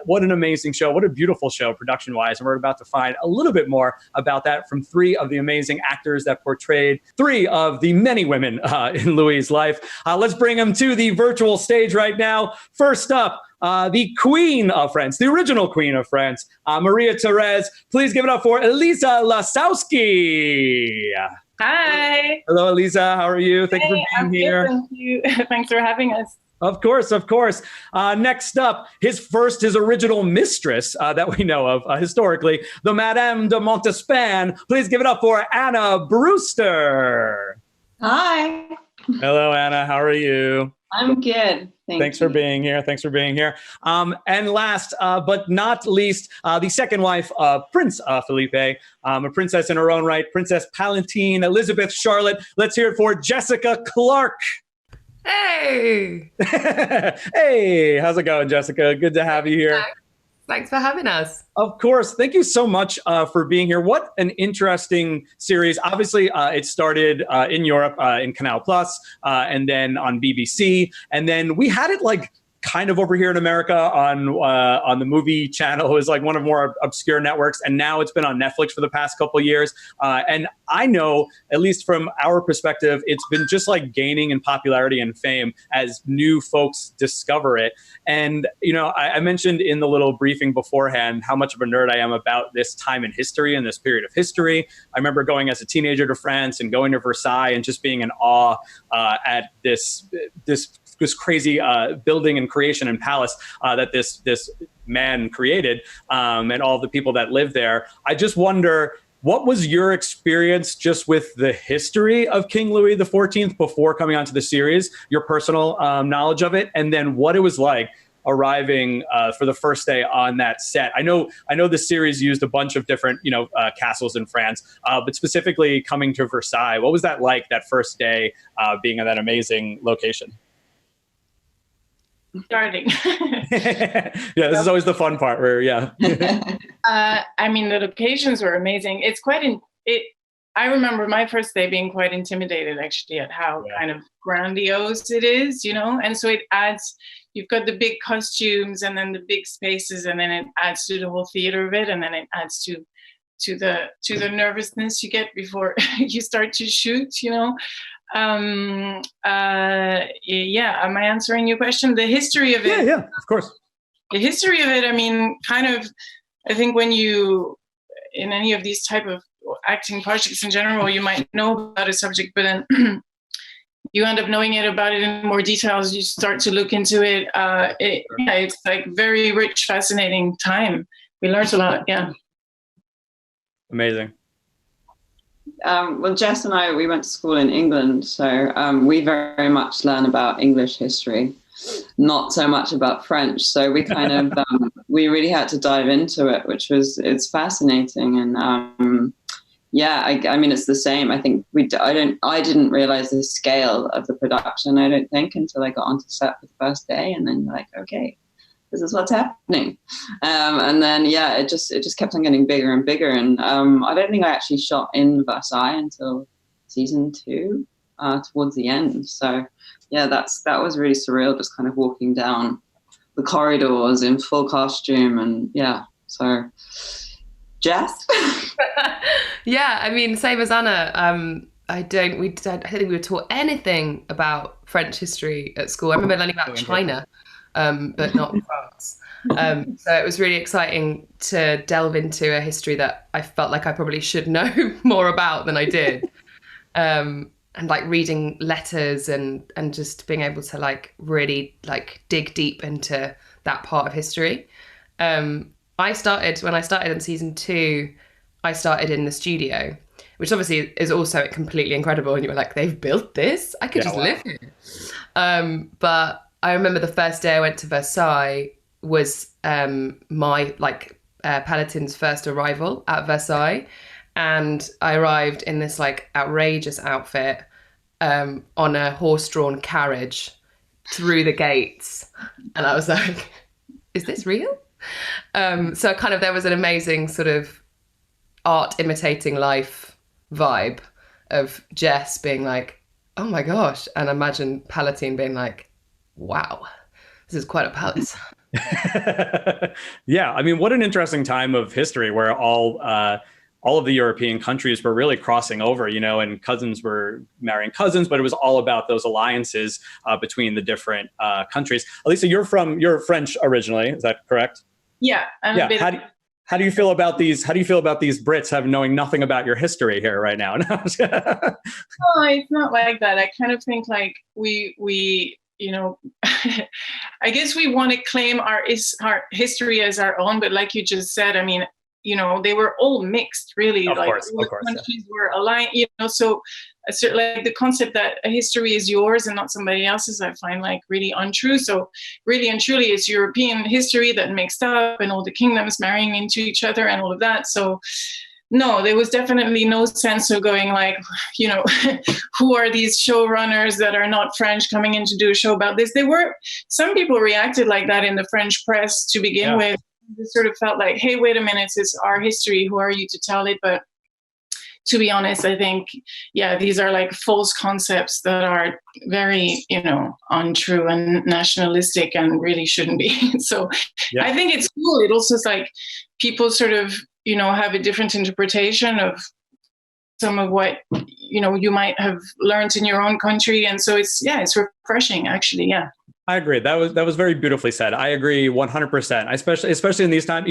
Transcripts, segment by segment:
What an amazing show. What a beautiful show production-wise. And we're about to find a little bit more about that from three of the amazing actors that portrayed three of the many women in Louis's life. Let's bring them to the virtual stage right now. First up, the Queen of France, the original Queen of France, Marie-Thérèse. Please give it up for Elisa Lasowski. Hi. Hello, Elisa. How are you? Thank you for being here. Good, thank you. Thanks for having us. Of course, of course. Next up, his original mistress that we know of historically, the Madame de Montespan. Please give it up for Anna Brewster. Hi. Hello, Anna. How are you? I'm good. Thanks for being here. Thanks for being here. And last but not least, the second wife of Prince Felipe, a princess in her own right, Princess Palatine, Elizabeth Charlotte. Let's hear it for Jessica Clark. Hey! Hey, how's it going, Jessica? Good to have you here. Thanks for having us. Of course. Thank you so much for being here. What an interesting series. Obviously, it started in Europe in Canal Plus and then on BBC. And then we had it like kind of over here in America on the movie channel. It was like one of more obscure networks. And now it's been on Netflix for the past couple of years. And I know, at least from our perspective, it's been just like gaining in popularity and fame as new folks discover it. And, you know, I mentioned in the little briefing beforehand how much of a nerd I am about this time in history and this period of history. I remember going as a teenager to France and going to Versailles and just being in awe at this crazy building and creation and palace that this man created and all the people that live there. I just wonder, what was your experience just with the history of King Louis XIV before coming onto the series, your personal knowledge of it, and then what it was like arriving for the first day on that set? I know the series used a bunch of different, castles in France, but specifically coming to Versailles, what was that like, that first day being in that amazing location? Starting. Yeah, this is always the fun part where, yeah. I mean, the locations were amazing. It's I remember my first day being quite intimidated actually at how kind of grandiose it is, and so it adds, you've got the big costumes and then the big spaces, and then it adds to the whole theater of it, and then it adds to the nervousness you get before you start to shoot, am I answering your question? The history of it, yeah, of course. The history of it, I mean, kind of, I think when you in any of these type of acting projects in general, you might know about a subject, but then you end up knowing about it in more detail as you start to look into it. It's like very rich, fascinating time. We learned a lot. Yeah. Amazing. Well, Jess and I, we went to school in England, so we very much learn about English history, not so much about French. So we kind of, we really had to dive into it, it's fascinating. And I mean, it's the same. I think I didn't realize the scale of the production, I don't think, until I got onto set for the first day, and then like, okay, this is what's happening. And then, it just kept on getting bigger and bigger. And I don't think I actually shot in Versailles until season 2, towards the end. So that was really surreal, just kind of walking down the corridors in full costume. And so Jess? Yeah, I mean, same as Anna. I don't think we were taught anything about French history at school. I remember learning about China, but not France. So it was really exciting to delve into a history that I felt like I probably should know more about than I did. And like reading letters and just being able to like really like dig deep into that part of history. When I started in season 2, I started in the studio, which obviously is also completely incredible. And you were like, they've built this? I could just live here. But I remember the first day I went to Versailles was my Palatine's first arrival at Versailles. And I arrived in this like outrageous outfit on a horse-drawn carriage through the gates. And I was like, is this real? So kind of there was an amazing sort of art imitating life vibe of Jess being like, oh my gosh. And imagine Palatine being like, wow, this is quite a palace. Yeah, I mean, what an interesting time of history where all of the European countries were really crossing over, and cousins were marrying cousins, but it was all about those alliances between the different countries. Elisa, you're French originally, is that correct? Yeah. Yeah. How do you feel about these? How do you feel about these Brits knowing nothing about your history here right now? No, it's not like that. I kind of think like we I guess we want to claim our history as our own, but like you just said, I mean, they were all mixed, really. Of like course, countries were aligned, so like the concept that a history is yours and not somebody else's, I find like really untrue. So really and truly, it's European history that mixed up and all the kingdoms marrying into each other and all of that. So no, there was definitely no sense of going like, who are these showrunners that are not French coming in to do a show about this? Some people reacted like that in the French press to begin with. It sort of felt like, hey, wait a minute, it's our history. Who are you to tell it? But to be honest, I think, these are like false concepts that are very, untrue and nationalistic and really shouldn't be. So I think it's cool. It also is like people sort of, have a different interpretation of some of what, you might have learned in your own country. And so it's refreshing, actually. Yeah. I agree. That was very beautifully said. I agree 100%. Especially in these times,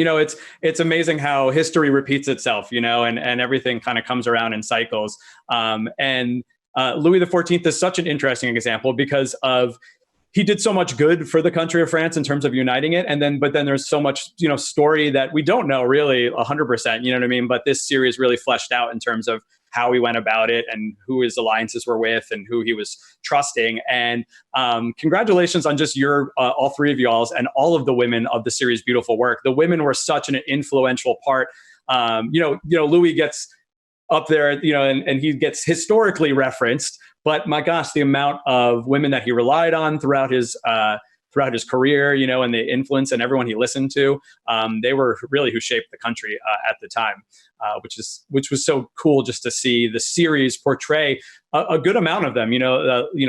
it's amazing how history repeats itself, and everything kind of comes around in cycles. And Louis XIV is such an interesting example because he did so much good for the country of France in terms of uniting it. But then there's so much, story that we don't know really 100%, you know what I mean? But this series really fleshed out in terms of how he went about it and who his alliances were with and who he was trusting. And congratulations on just all three of y'all's and all of the women of the series' beautiful work. The women were such an influential part. Louis gets up there, and he gets historically referenced, but my gosh, the amount of women that he relied on throughout his career, and the influence and everyone he listened to, they were really who shaped the country at the time, which was so cool just to see the series portray a good amount of them,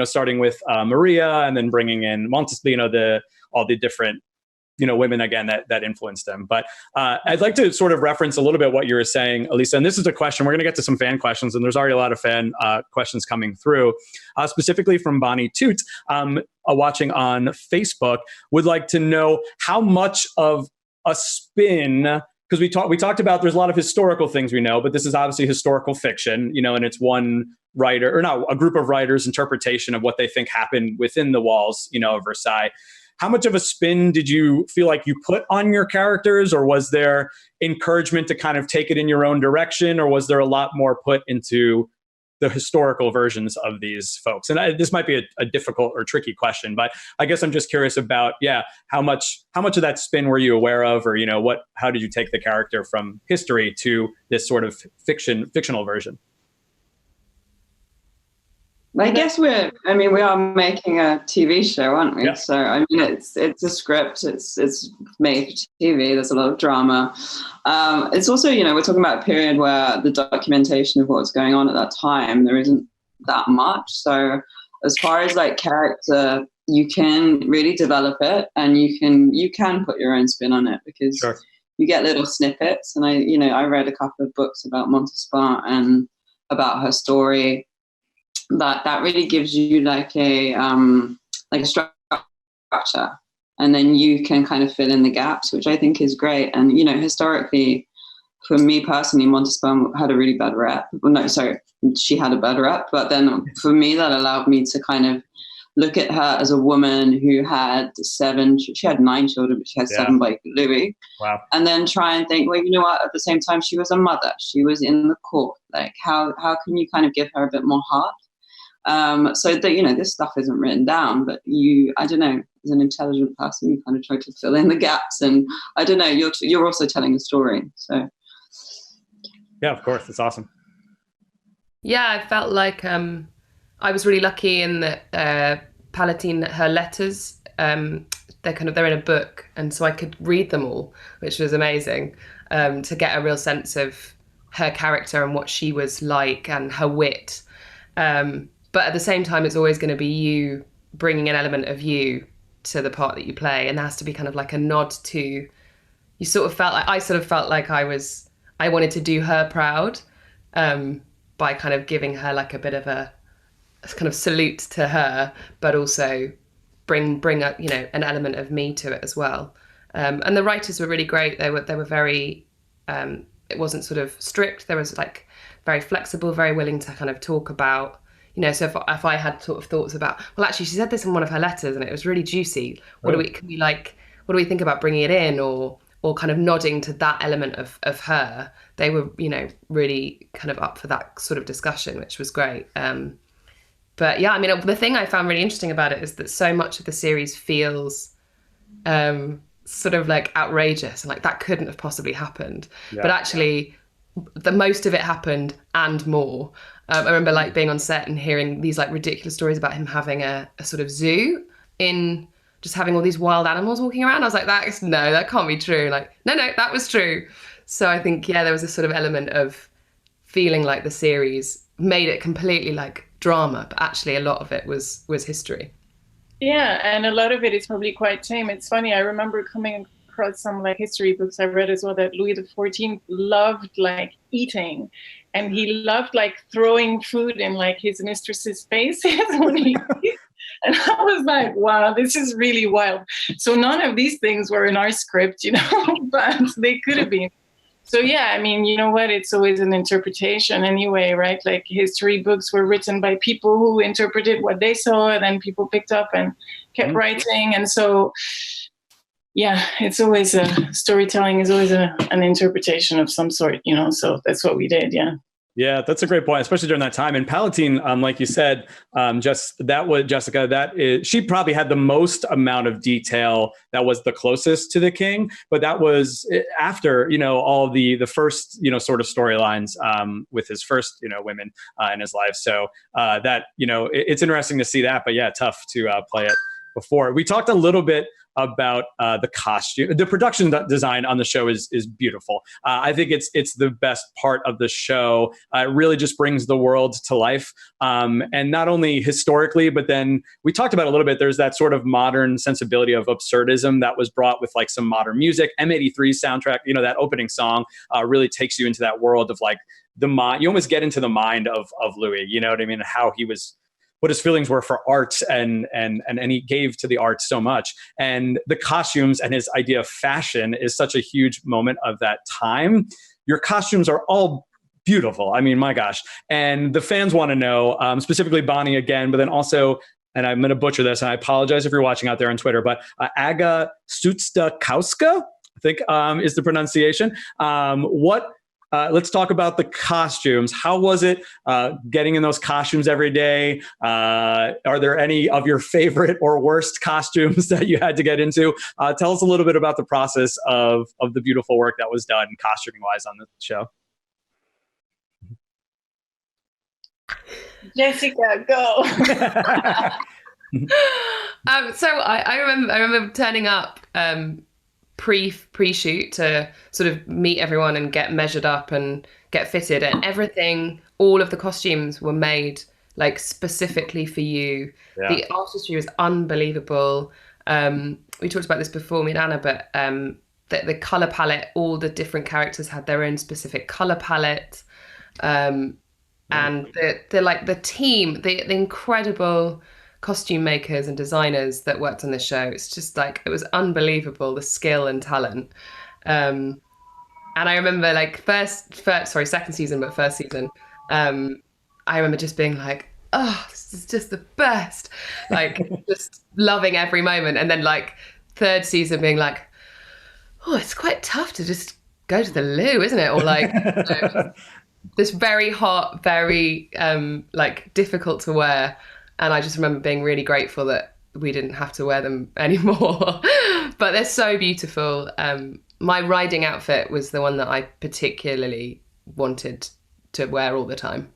starting with Maria and then bringing in Montespan, all the different women again that influenced them. But I'd like to sort of reference a little bit what you were saying, Elisa. And this is a question. We're going to get to some fan questions, and there's already a lot of fan questions coming through, specifically from Bonnie Toot, watching on Facebook. Would like to know how much of a spin, because we talked about there's a lot of historical things we know, but this is obviously historical fiction, and it's one writer or not a group of writers' interpretation of what they think happened within the walls, of Versailles. How much of a spin did you feel like you put on your characters, or was there encouragement to kind of take it in your own direction, or was there a lot more put into the historical versions of these folks? And this might be a difficult or tricky question, but I guess I'm just curious about, how much of that spin were you aware of, or, how did you take the character from history to this sort of fictional version? I guess we are making a TV show, aren't we? Yeah. So it's a script. It's made for TV. There's a lot of drama. It's also, we're talking about a period where the documentation of what's going on at that time, there isn't that much. So as far as like character, you can really develop it, and you can put your own spin on it, because you get little snippets. And I read a couple of books about Montespan and about her story. That really gives you like a structure, and then you can kind of fill in the gaps, which I think is great. And historically, for me personally, Montespan had a really bad rep. Well, no, sorry, she had a bad rep. But then for me, that allowed me to kind of look at her as a woman who had she had 9 children, but she had 7 by Louis. Wow. And then try and think, well, you know what? At the same time, she was a mother. She was in the court. Like, how can you kind of give her a bit more heart? So that, this stuff isn't written down, but I don't know, as an intelligent person, you kind of try to fill in the gaps, and I don't know, you're also telling a story. So. Yeah, of course. It's awesome. Yeah, I felt like I was really lucky in that Palatine, her letters, they're in a book, and so I could read them all, which was amazing, to get a real sense of her character and what she was like and her wit. But at the same time, it's always going to be you bringing an element of you to the part that you play, and there has to be kind of like a nod to. You sort of felt like I felt like I wanted to do her proud by kind of giving her like a bit of a kind of salute to her, but also bring a, you know, an element of me to it as well. And the writers were really great. They were very. It wasn't sort of strict. There was like very flexible, very willing to kind of talk about. You know, so if I had sort of thoughts about, well, actually, she said this in one of her letters, and it was really juicy. What do we think about bringing it in, or kind of nodding to that element of her? They were, you know, really kind of up for that sort of discussion, which was great. But yeah, I mean, the thing I found really interesting about it is that so much of the series feels sort of like outrageous and like that couldn't have possibly happened. Yeah. But actually, the most of it happened and more. I remember like being on set and hearing these like ridiculous stories about him having a sort of zoo in just having all these wild animals walking around. I was like, that can't be true. Like, no, that was true. So I think, yeah, there was a sort of element of feeling like the series made it completely like drama, but actually a lot of it was history. Yeah, and a lot of it is probably quite tame. It's funny, I remember coming across some like history books I read as well that Louis XIV loved like eating, and he loved like throwing food in like his mistress's faces when he and I was like, wow, this is really wild. So none of these things were in our script, you know, but they could have been. So yeah, I mean, you know what? It's always an interpretation anyway, right? Like history books were written by people who interpreted what they saw, and then people picked up and kept writing. And so, yeah, it's always storytelling is always an interpretation of some sort, you know? So that's what we did, yeah. Yeah, that's a great point, especially during that time. And Palatine, like you said, she probably had the most amount of detail that was the closest to the king, but that was after, you know, all the first, you know, sort of storylines with his first, you know, women in his life. So that, you know, it's interesting to see that, but yeah, tough to play it before. We talked a little bit about the costume. The production design on the show is beautiful. I think it's the best part of the show. It really just brings the world to life. And not only historically, but then we talked about a little bit, there's that sort of modern sensibility of absurdism that was brought with like some modern music. M83's soundtrack, you know, that opening song really takes you into that world of like you almost get into the mind of Louis, you know what I mean? How he was, what his feelings were for art, and he gave to the art so much. And the costumes and his idea of fashion is such a huge moment of that time. Your costumes are all beautiful. I mean, my gosh. And the fans want to know, specifically Bonnie again, but then also, and I'm going to butcher this, and I apologize if you're watching out there on Twitter, but Aga Sutstakowska, I think is the pronunciation. Let's talk about the costumes. How was it getting in those costumes every day? Are there any of your favorite or worst costumes that you had to get into? Tell us a little bit about the process of the beautiful work that was done costuming-wise on the show. Jessica, go. So I remember turning up pre-shoot to sort of meet everyone and get measured up and get fitted, and everything, all of the costumes were made like specifically for you. Yeah. The artistry was unbelievable. We talked about this before, me and Anna, but the color palette, all the different characters had their own specific color palette. And the team, the incredible costume makers and designers that worked on this show, it's just like, it was unbelievable, the skill and talent. And I remember like second season, but first season, I remember just being like, oh, this is just the best, like just loving every moment. And then like third season being like, oh, it's quite tough to just go to the loo, isn't it? Or like, you know, this very hot, very like difficult to wear. And I just remember being really grateful that we didn't have to wear them anymore. But they're so beautiful. My riding outfit was the one that I particularly wanted to wear all the time.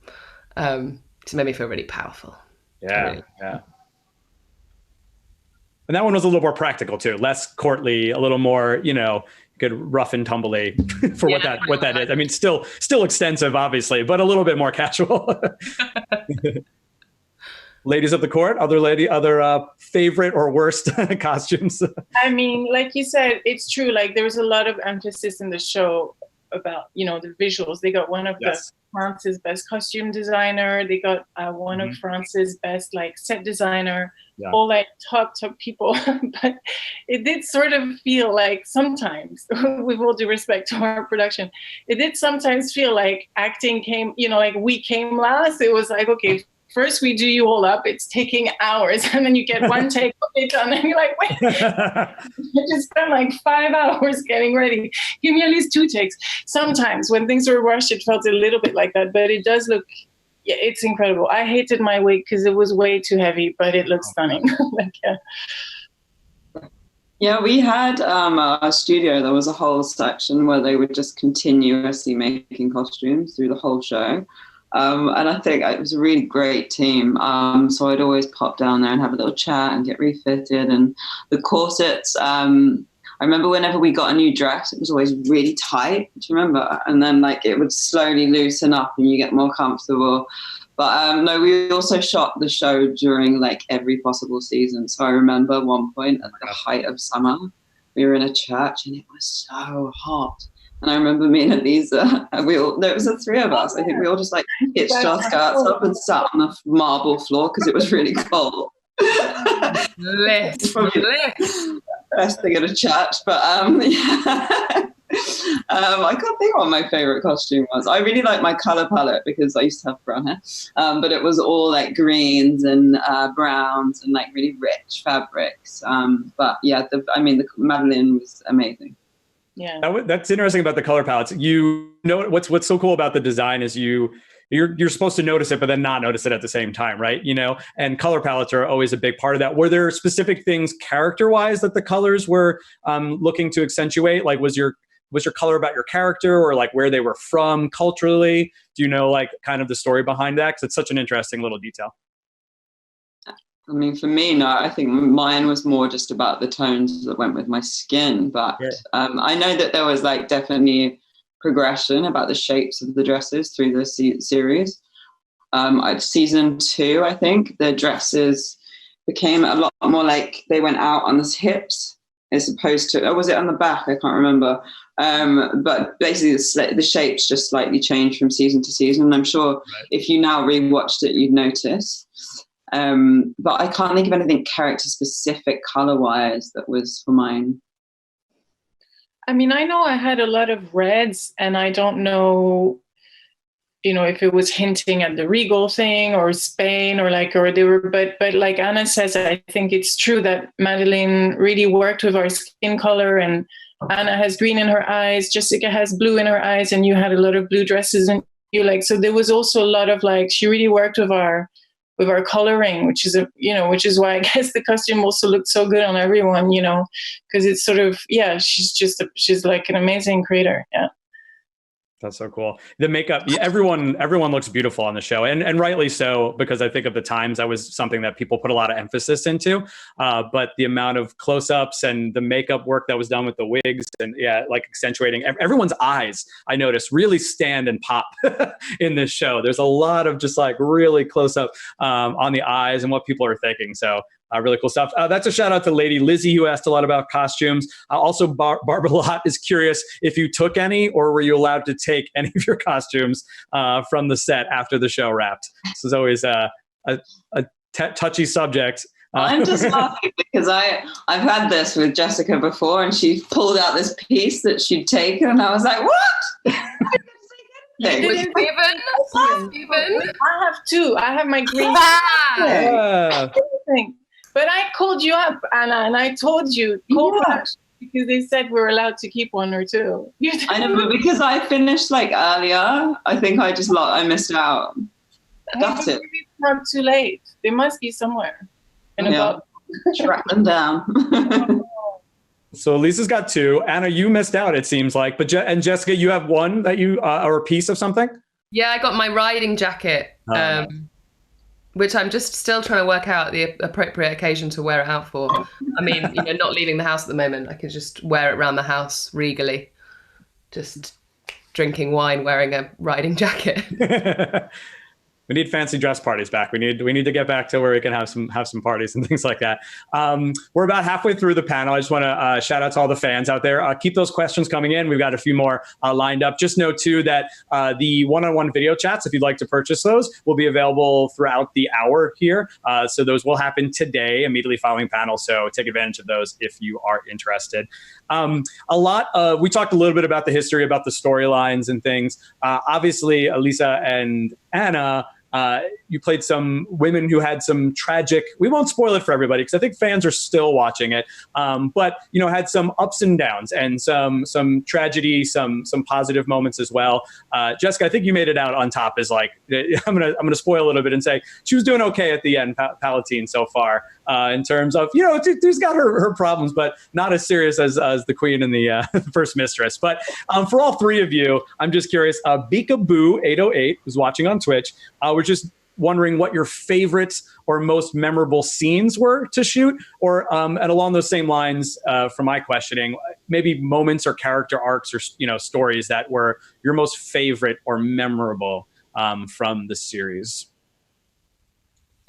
It made me feel really powerful. Yeah, really. Yeah. And that one was a little more practical too, less courtly, a little more, you know, good rough and tumbly for what that is. I mean, still extensive, obviously, but a little bit more casual. ladies of the court, other favorite or worst costumes? I mean, like you said, it's true. Like there was a lot of emphasis in the show about, you know, the visuals. They got one of the France's best costume designer. They got one of France's best like set designer. All like top people. But it did sort of feel like sometimes, with all due respect to our production, it did sometimes feel like acting came, you know, like we came last. It was like, okay, first we do you all up. It's taking hours, and then you get one take, okay, done, and you're like, wait, I just spent like 5 hours getting ready. Give me at least 2 takes. Sometimes when things were rushed, it felt a little bit like that, but it does look, yeah, it's incredible. I hated my wig because it was way too heavy, but it looks stunning. Like, yeah, we had a studio. There was a whole section where they would just continuously making costumes through the whole show. And I think it was a really great team. So I'd always pop down there and have a little chat and get refitted. And the corsets, I remember whenever we got a new dress, it was always really tight. Do you remember? And then like it would slowly loosen up and you get more comfortable. But no, we also shot the show during like every possible season. So I remember one point at the height of summer, we were in a church and it was so hot. And I remember me and Elisa, there was the 3 of us. I think we all just like hitched our skirts up and sat on the marble floor because it was really cold. Best thing at a church, but yeah. I can't think what my favorite costume was. I really like my color palette because I used to have brown hair, but it was all like greens and browns and like really rich fabrics. But yeah, the Madeleine was amazing. Yeah, that's interesting about the color palettes. You know what's so cool about the design is you're supposed to notice it, but then not notice it at the same time, right? You know, and color palettes are always a big part of that. Were there specific things character-wise that the colors were looking to accentuate? Like, was your color about your character, or like where they were from culturally? Do you know like kind of the story behind that? Because it's such an interesting little detail. I mean, for me, no, I think mine was more just about the tones that went with my skin. But I know that there was like definitely progression about the shapes of the dresses through the series. Season 2, I think, the dresses became a lot more like they went out on the hips as opposed to, or was it on the back? I can't remember. But basically the shapes just slightly changed from season to season. And I'm sure if you now rewatched it, you'd notice. But I can't think of anything character specific color wise that was for mine. I mean, I know I had a lot of reds, and I don't know, you know, if it was hinting at the regal thing or Spain or they were, but like Anna says, I think it's true that Madeleine really worked with our skin color, and Anna has green in her eyes, Jessica has blue in her eyes, and you had a lot of blue dresses, and you like, so there was also a lot of like, she really worked with our coloring, which is why I guess the costume also looked so good on everyone, you know, because it's sort of, yeah, she's like an amazing creator. Yeah. That's so cool. The makeup, everyone looks beautiful on the show, and rightly so, because I think of the times that was something that people put a lot of emphasis into. But the amount of close-ups and the makeup work that was done with the wigs and like accentuating everyone's eyes, I noticed really stand and pop in this show. There's a lot of just like really close-up on the eyes and what people are thinking. So really cool stuff. That's a shout out to Lady Lizzie, who asked a lot about costumes. Also, Barbara Lott is curious if you took any, or were you allowed to take any of your costumes from the set after the show wrapped? This is always a touchy subject. I'm just laughing because I've had this with Jessica before, and she pulled out this piece that she'd taken, and I was like, what? I have 2. I have my green. But I called you up, Anna, and I told you, because they said we were allowed to keep 1 or 2. I know, but because I finished like earlier, I think I missed out. That's it. Maybe it's not too late. They must be somewhere. Track them down. So Lisa's got 2. Anna, you missed out, it seems like. But and Jessica, you have 1 that you or a piece of something? Yeah, I got my riding jacket. Which I'm just still trying to work out the appropriate occasion to wear it out for. I mean, you know, not leaving the house at the moment. I could just wear it around the house regally, just drinking wine, wearing a riding jacket. We need fancy dress parties back. We need to get back to where we can have some parties and things like that. We're about halfway through the panel. I just want to shout out to all the fans out there. Keep those questions coming in. We've got a few more lined up. Just know too that the one-on-one video chats, if you'd like to purchase those, will be available throughout the hour here. So those will happen today, immediately following panel. So take advantage of those if you are interested. We talked a little bit about the history, about the storylines and things. Obviously, Elisa and Anna, you played some women who had some tragic, we won't spoil it for everybody because I think fans are still watching it, but had some ups and downs and some tragedy, some positive moments as well. Jessica, I think you made it out on top as like, I'm gonna spoil a little bit and say she was doing okay at the end, Palatine so far, in terms of, she's got her problems, but not as serious as the queen and the first mistress. But for all three of you, I'm just curious, Beakaboo808, who's watching on Twitch, we're just wondering what your favorite or most memorable scenes were to shoot, or and along those same lines, from my questioning, maybe moments or character arcs or stories that were your most favorite or memorable from the series.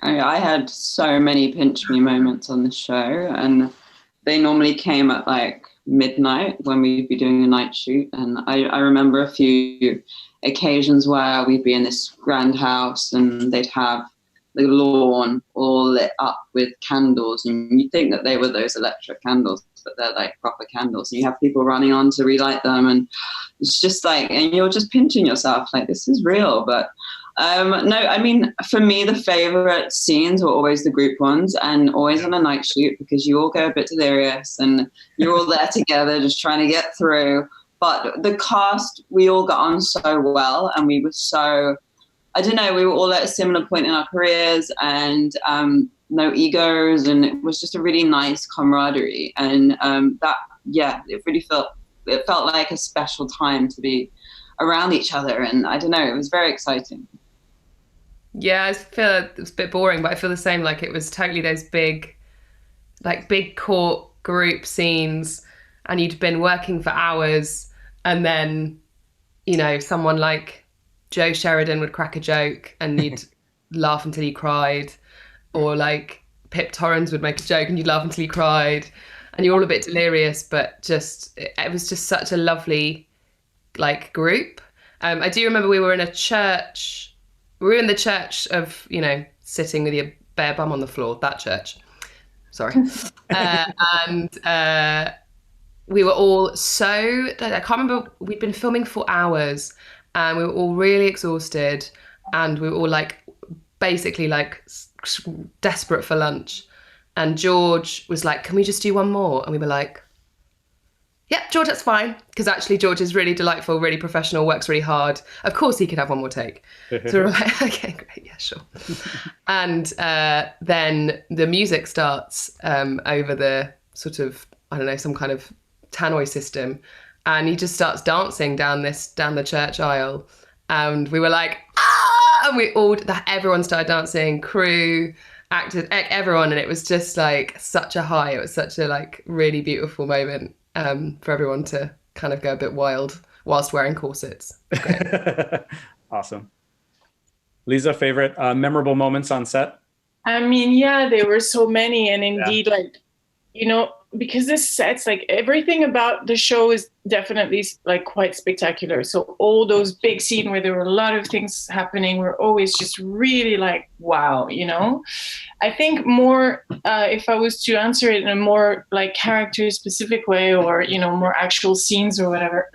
I had so many pinch me moments on the show, and they normally came at like midnight when we'd be doing a night shoot. And I remember a few occasions where we'd be in this grand house and they'd have the lawn all lit up with candles, and you think that they were those electric candles, but they're like proper candles, and you have people running on to relight them, and it's just like, and you're just pinching yourself like, this is real. But no, I mean, for me, the favorite scenes were always the group ones, and always on a night shoot, because you all go a bit delirious and you're all there together just trying to get through. But the cast, we all got on so well, and we were so, I don't know, we were all at a similar point in our careers, and no egos, and it was just a really nice camaraderie. And it felt like a special time to be around each other, and I don't know, it was very exciting. Yeah, I feel it was a bit boring, but I feel the same. Like, it was totally those big court group scenes, and you'd been working for hours, and then, someone like Joe Sheridan would crack a joke and you'd laugh until you cried, or like Pip Torrens would make a joke and you'd laugh until you cried, and you're all a bit delirious, but it was just such a lovely group. I do remember we were in a church. We were in the church of, sitting with your bare bum on the floor, that church. Sorry. And we were all I can't remember, we'd been filming for hours and we were all really exhausted, and we were all basically desperate for lunch. And George was like, can we just do one more? And we were like, yeah, George, that's fine. Because actually George is really delightful, really professional, works really hard. Of course he could have one more take. So we were like, okay, great, yeah, sure. And then the music starts over the sort of, I don't know, some kind of tannoy system. And he just starts dancing down the church aisle. And we were like, ah! And everyone started dancing, crew, actors, everyone. And it was just such a high. It was such a really beautiful moment. For everyone to kind of go a bit wild whilst wearing corsets. Awesome. Lisa, favorite memorable moments on set? I mean, yeah, there were so many. And indeed, because this set's everything about the show is definitely quite spectacular. So all those big scenes where there were a lot of things happening were always just really wow, I think more, if I was to answer it in a more character specific way, or, more actual scenes or whatever,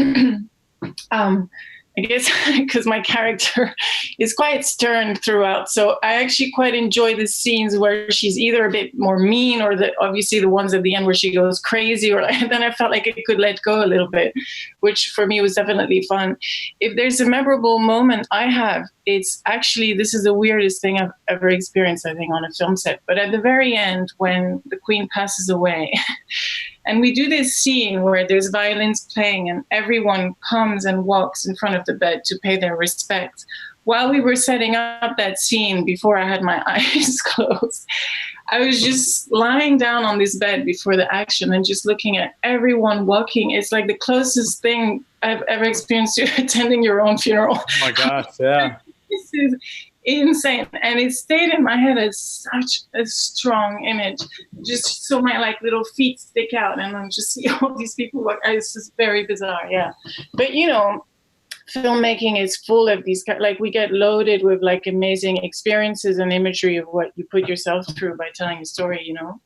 I guess because my character is quite stern throughout. So I actually quite enjoy the scenes where she's either a bit more mean, or obviously the ones at the end where she goes crazy, or then I felt like I could let go a little bit, which for me was definitely fun. If there's a memorable moment I have, it's actually, this is the weirdest thing I've ever experienced, I think, on a film set. But at the very end, when the queen passes away, and we do this scene where there's violins playing and everyone comes and walks in front of the bed to pay their respects. While we were setting up that scene, before I had my eyes closed, I was just lying down on this bed before the action and just looking at everyone walking. It's the closest thing I've ever experienced to attending your own funeral. Oh my gosh, yeah. insane. And it stayed in my head as such a strong image. Just so my like little feet stick out and I'm just see all these people walk. It's just very bizarre, yeah. But you know, filmmaking is full of these, like we get loaded with like amazing experiences and imagery of what you put yourself through by telling a story, you know.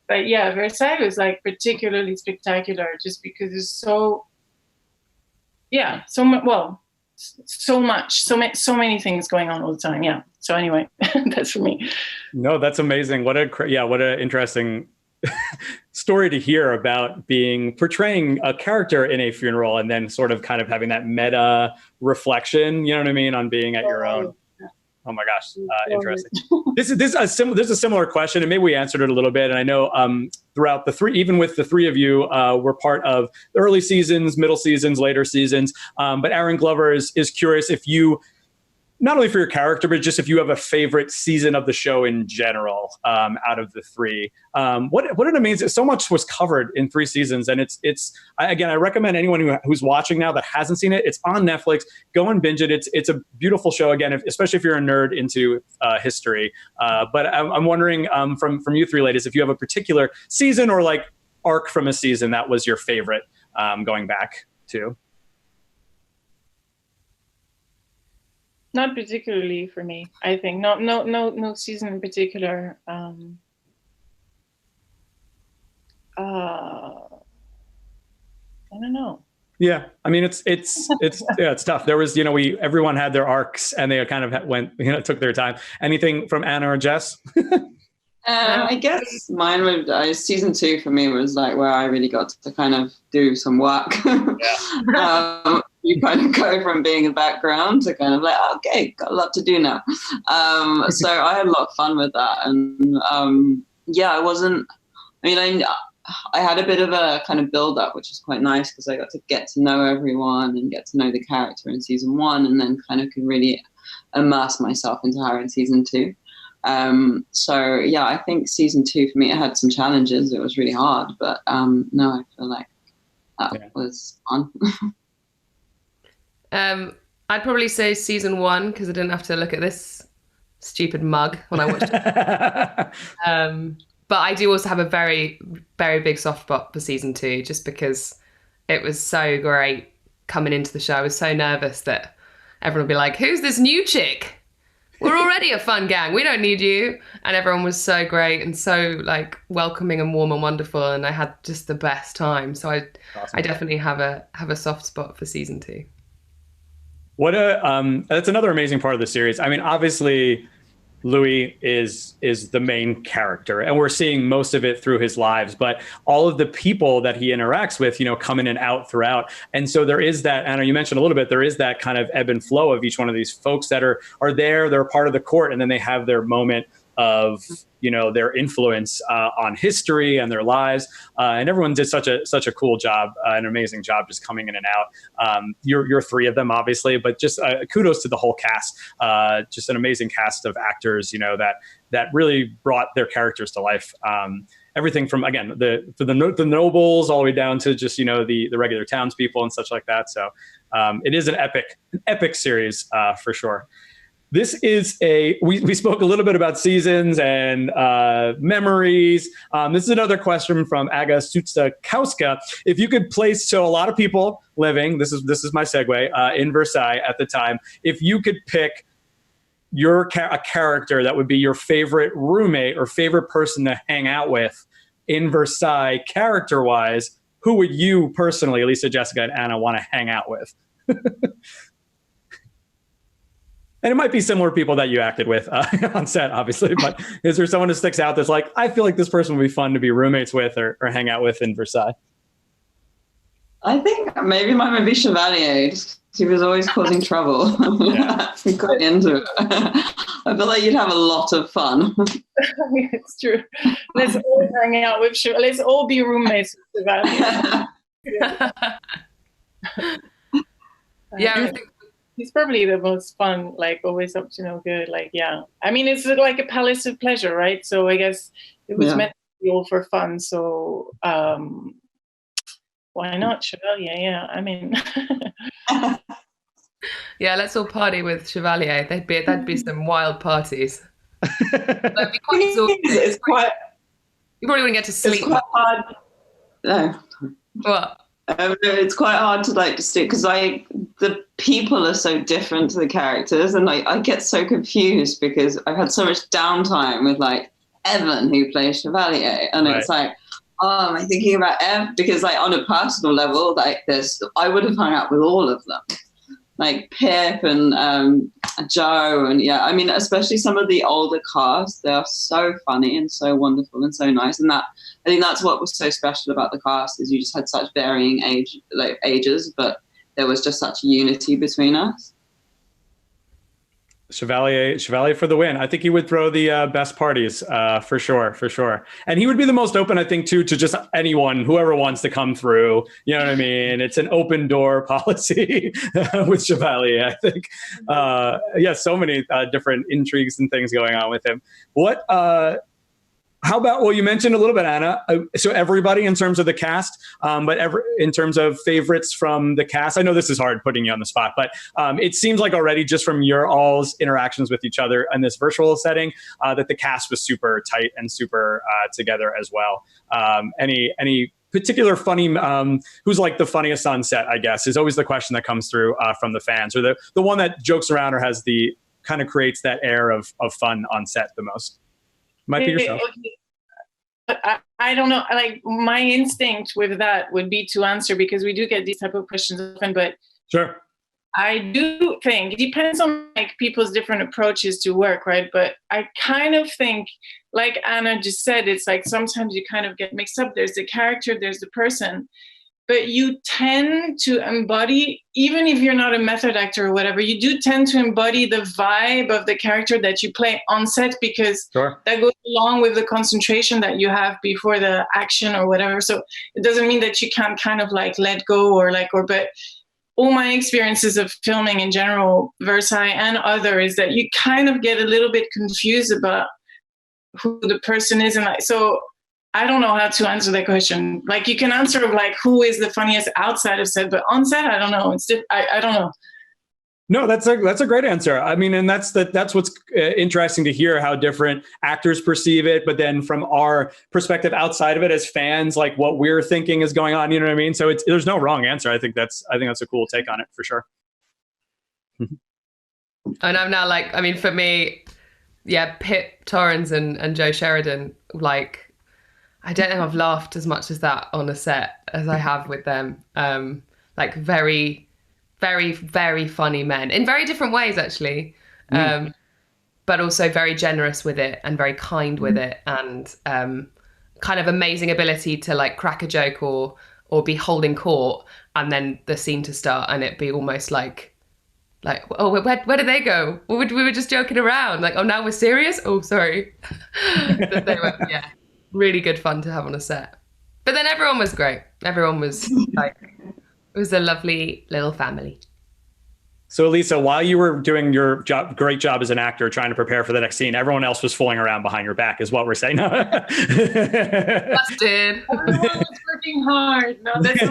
But yeah, Versailles was like particularly spectacular just because there's so many things going on all the time. Yeah. So anyway, that's for me. No, that's amazing. What a interesting story to hear about portraying a character in a funeral and then sort of kind of having that meta reflection, you know what I mean, on being at your own. Oh my gosh, interesting. This is a similar question, and maybe we answered it a little bit. And I know throughout even with the three of you, we're part of the early seasons, middle seasons, later seasons. But Aaron Glover is curious if you, not only for your character, but just if you have a favorite season of the show in general out of the three. What an amazing, so much was covered in 3 seasons. And I recommend anyone who's watching now that hasn't seen it, it's on Netflix, go and binge it. It's a beautiful show, again, especially if you're a nerd into history. But I'm wondering from you three ladies, if you have a particular season or like arc from a season that was your favorite going back to. Not particularly for me. I think no season in particular. I don't know. Yeah, I mean it's tough. There was everyone had their arcs and they kind of took their time. Anything from Anna or Jess? I guess mine would season 2 for me was like where I really got to kind of do some work. Yeah. You kind of go from being a background to kind of like, okay, got a lot to do now. So I had a lot of fun with that. And I had a bit of a kind of build up, which is quite nice because I got to get to know everyone and get to know the character in season 1 and then kind of could really immerse myself into her in season 2. I think season 2 for me, it had some challenges. It was really hard, but no, I feel like that was fun. I'd probably say season 1 because I didn't have to look at this stupid mug when I watched it. But I do also have a very, very big soft spot for season 2 just because it was so great coming into the show. I was so nervous that everyone would be like, who's this new chick? We're already a fun gang. We don't need you. And everyone was so great and so like welcoming and warm and wonderful. And I had just the best time. So I definitely have a soft spot for season 2. That's another amazing part of the series. I mean, obviously Louis is the main character and we're seeing most of it through his lives, but all of the people that he interacts with, come in and out throughout. And so there is that, Anna, you mentioned a little bit, there is that kind of ebb and flow of each one of these folks that are there, they're a part of the court, and then they have their moment of their influence on history and their lives, and everyone did such a cool job, an amazing job just coming in and out. You're 3 of them obviously, but just kudos to the whole cast, just an amazing cast of actors that really brought their characters to life. Everything from, again, the nobles all the way down to just the regular townspeople and such like that. So it is an epic series for sure. This is we spoke a little bit about seasons and memories. This is another question from Aga Sutsa-Kauska. If you could place, so a lot of people living, this is my segue, in Versailles at the time. If you could pick a character that would be your favorite roommate or favorite person to hang out with in Versailles, character-wise, who would you personally, Elisa, Jessica, and Anna, want to hang out with? And it might be similar people that you acted with on set, obviously. But is there someone who sticks out that's like, I feel like this person would be fun to be roommates with or hang out with in Versailles? I think maybe mine would be Chevalier. He was always causing trouble. Yeah. I'm quite into it. I feel like you'd have a lot of fun. It's true. Let's all hang out with Chevalier. Let's all be roommates with Chevalier. Yeah. He's probably the most fun, like always up to no good. Like, yeah. I mean, it's like a palace of pleasure, right? So I guess it was meant to be all for fun. So why not Chevalier? Yeah. I mean. Yeah, let's all party with Chevalier. That'd be some wild parties. That'd be quite exhausting. It's quite. You probably wouldn't get to sleep. It's quite hard. No. What? It's quite hard to like just because the people are so different to the characters, and like I get so confused because I've had so much downtime with like Evan who plays Chevalier, and it's like, oh, am I thinking about Ev? Because like on a personal level, like I would have hung out with all of them, like Pip and Joe, and I mean, especially some of the older cast. They are so funny and so wonderful and so nice, and I think that's what was so special about the cast is you just had such varying ages, but there was just such unity between us. Chevalier for the win. I think he would throw the best parties for sure. And he would be the most open, I think, too, to just anyone, whoever wants to come through. You know what I mean? It's an open door policy with Chevalier, I think. So many different intrigues and things going on with him. How about, well, you mentioned a little bit, Anna, so everybody in terms of the cast, but in terms of favorites from the cast, I know this is hard putting you on the spot, but it seems like already just from your all's interactions with each other in this virtual setting, that the cast was super tight and super together as well. Any particular funny, who's like the funniest on set, I guess, is always the question that comes through from the fans, or the one that jokes around or has the kind of creates that air of fun on set the most. Might be yourself. I don't know. Like my instinct with that would be to answer because we do get these type of questions often. But sure, I do think it depends on like people's different approaches to work, right? But I kind of think, like Anna just said, it's like sometimes you kind of get mixed up. There's the character, there's the person. But you tend to embody, even if you're not a method actor or whatever, you do tend to embody the vibe of the character that you play on set because that goes along with the concentration that you have before the action or whatever. So it doesn't mean that you can't kind of like let go but all my experiences of filming in general, Versailles and other, is that you kind of get a little bit confused about who the person is. And so I don't know how to answer that question. Like you can answer like who is the funniest outside of set, but on set, I don't know. I don't know. No, that's a great answer. I mean, and that's what's interesting to hear how different actors perceive it. But then from our perspective outside of it as fans, like what we're thinking is going on. You know what I mean? So there's no wrong answer. I think that's a cool take on it for sure. And I'm now like, I mean, for me, Pip Torrens and Joe Sheridan, like. I don't know if I've laughed as much as that on a set as I have with them. Like very, very, very funny men in very different ways, actually. But also very generous with it and very kind with it and kind of amazing ability to like crack a joke or be holding court and then the scene to start and it be almost like, oh, where did they go? We were just joking around. Like, oh, now we're serious? Oh, sorry. They were, really good fun to have on a set. But then everyone was great. Everyone was like, it was a lovely little family. So Elisa, while you were doing your great job as an actor, trying to prepare for the next scene, everyone else was fooling around behind your back is what we're saying. Busted. Everyone was working hard. No, that's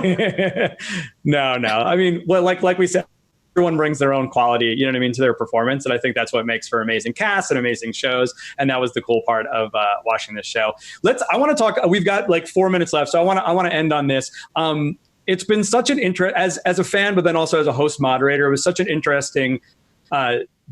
no. I mean, well, like we said, everyone brings their own quality, you know what I mean, to their performance. And I think that's what makes for amazing casts and amazing shows. And that was the cool part of watching this show. I want to talk, we've got like 4 minutes left. So I want to end on this. It's been such an interest as a fan, but then also as a host moderator, it was such an interesting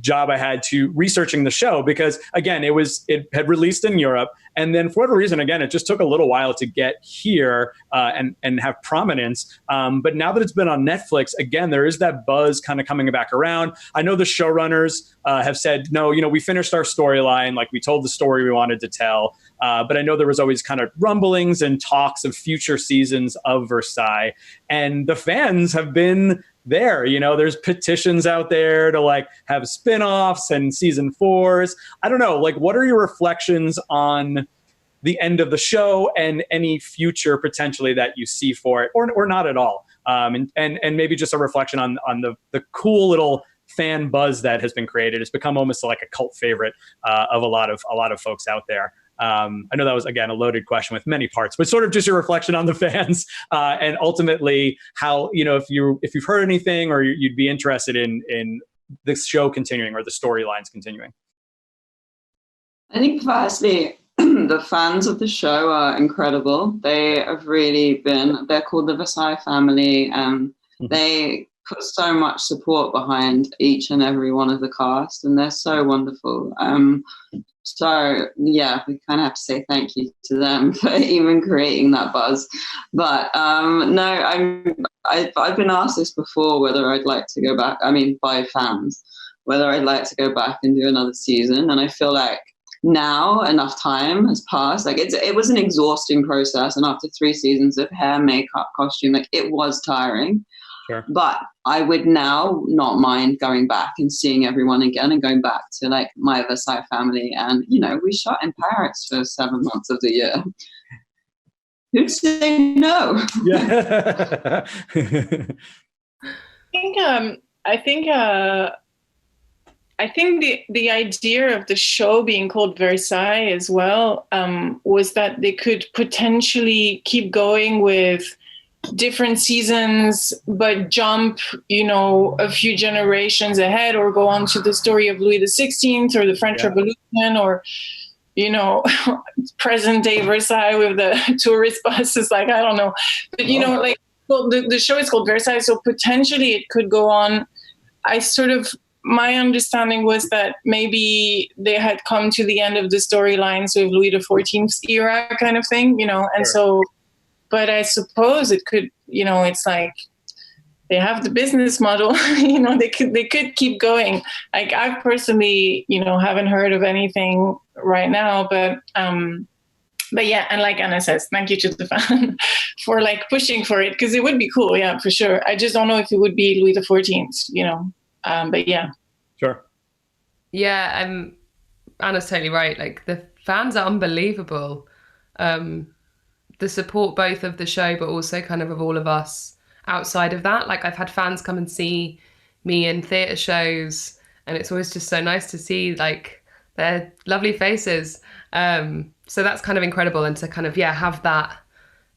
job I had to researching the show because again, it had released in Europe. And then for whatever reason, again, it just took a little while to get here and have prominence. But now that it's been on Netflix, again, there is that buzz kind of coming back around. I know the showrunners have said, no, we finished our storyline. Like we told the story we wanted to tell. But I know there was always kind of rumblings and talks of future seasons of Versailles. And the fans have been there. There's petitions out there to like have spin-offs and season 4s. I don't know, like what are your reflections on the end of the show and any future potentially that you see for it or not at all? And maybe just a reflection on the cool little fan buzz that has been created. It's become almost like a cult favorite of a lot of folks out there. I know that was, again, a loaded question with many parts, but sort of just your reflection on the fans and ultimately how, if you've heard anything or you'd be interested in this show continuing or the storylines continuing? I think firstly, the fans of the show are incredible. They have really been, they're called the Versailles family, and they put so much support behind each and every one of the cast, and they're so wonderful. So yeah, we kind of have to say thank you to them for even creating that buzz. But no, I've been asked this before, whether I'd like to go back, I mean by fans, whether I'd like to go back and do another season. And I feel like now enough time has passed. Like it was an exhausting process, and after 3 seasons of hair, makeup, costume, like it was tiring. Sure. But I would now not mind going back and seeing everyone again and going back to like my Versailles family. And, you know, we shot in Paris for 7 months of the year. Who'd say no? Yeah. I think the idea of the show being called Versailles as well was that they could potentially keep going with different seasons, but jump, you know, a few generations ahead, or go on to the story of Louis XVI or the French Revolution, or, you know, present day Versailles with the tourist buses. Like, I don't know, but you know, like, well, the show is called Versailles, so potentially it could go on. My understanding was that maybe they had come to the end of the storylines with Louis XIV's era kind of thing, you know, and so, but I suppose it could, you know, it's like they have the business model, you know, they could keep going. Like, I personally, you know, haven't heard of anything right now, but yeah, and like Anna says, thank you to the fan for like pushing for it, because it would be cool, yeah, for sure. I just don't know if it would be Louis XIV, you know. But yeah. Sure. Yeah, Anna's totally right. Like, the fans are unbelievable. The support both of the show, but also kind of all of us outside of that. Like, I've had fans come and see me in theatre shows, and it's always just so nice to see like their lovely faces. So that's kind of incredible, and to kind of have that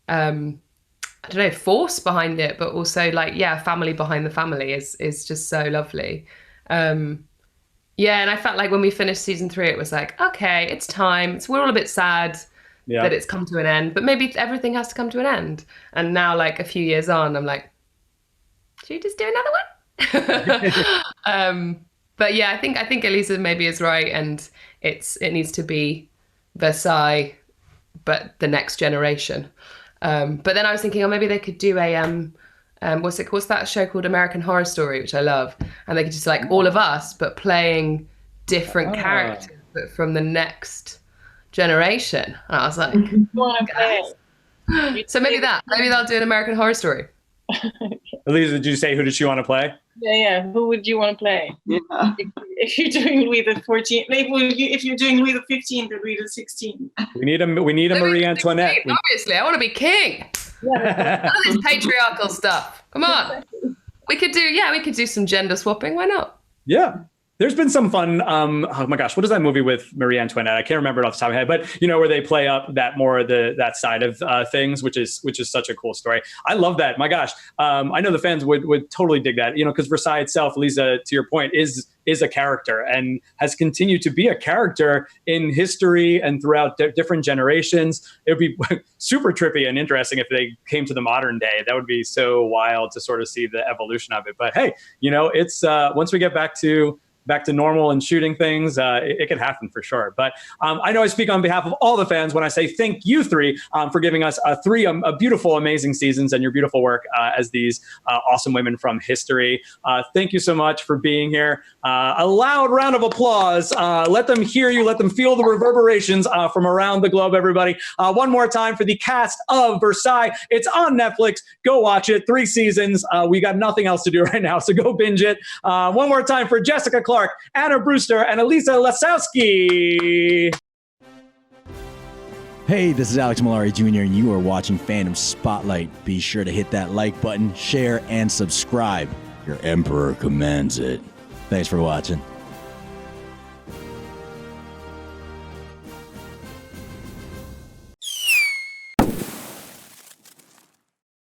I don't know, force behind it, but also like, family behind the family is just so lovely. And I felt like when we finished season 3, it was like, okay, it's time. We're all a bit sad that it's come to an end, but maybe everything has to come to an end. And now, like a few years on, I'm like, should we just do another one? But yeah, I think Elisa maybe is right, and it needs to be Versailles, but the next generation. But then I was thinking, maybe they could do a what's that show called, American Horror Story, which I love, and they could just like all of us, but playing different characters, but from the next generation. And I was like, so maybe they'll do an American Horror Story. Elisa, did you say who did she want to play? Yeah. Who would you want to play? Yeah. If you're doing Louis XIV, if you're doing Louis XV or Louis XVI. We need a Marie Antoinette. Obviously, I want to be king. None of this patriarchal stuff. Come on. We could do some gender swapping. Why not? Yeah. There's been some fun, oh my gosh, what is that movie with Marie Antoinette? I can't remember it off the top of my head, but you know, where they play up that more that side of things, which is such a cool story. I love that. My gosh, I know the fans would totally dig that, you know, because Versailles itself, Lisa, to your point, is a character and has continued to be a character in history and throughout different generations. It would be super trippy and interesting if they came to the modern day. That would be so wild to sort of see the evolution of it. But hey, you know, it's once we get back to normal and shooting things, it could happen for sure. But I know I speak on behalf of all the fans when I say thank you 3 for giving us 3 beautiful, amazing seasons and your beautiful work as these awesome women from history. Thank you so much for being here. A loud round of applause. Let them hear you. Let them feel the reverberations from around the globe, everybody. One more time for the cast of Versailles. It's on Netflix. Go watch it. 3 seasons. We got nothing else to do right now, so go binge it. One more time for Jessica Clark, Anna Brewster, and Elisa Lasowski. Hey, this is Alex Malari Jr., and you are watching Fandom Spotlight. Be sure to hit that like button, share, and subscribe. Your emperor commands it. Thanks for watching.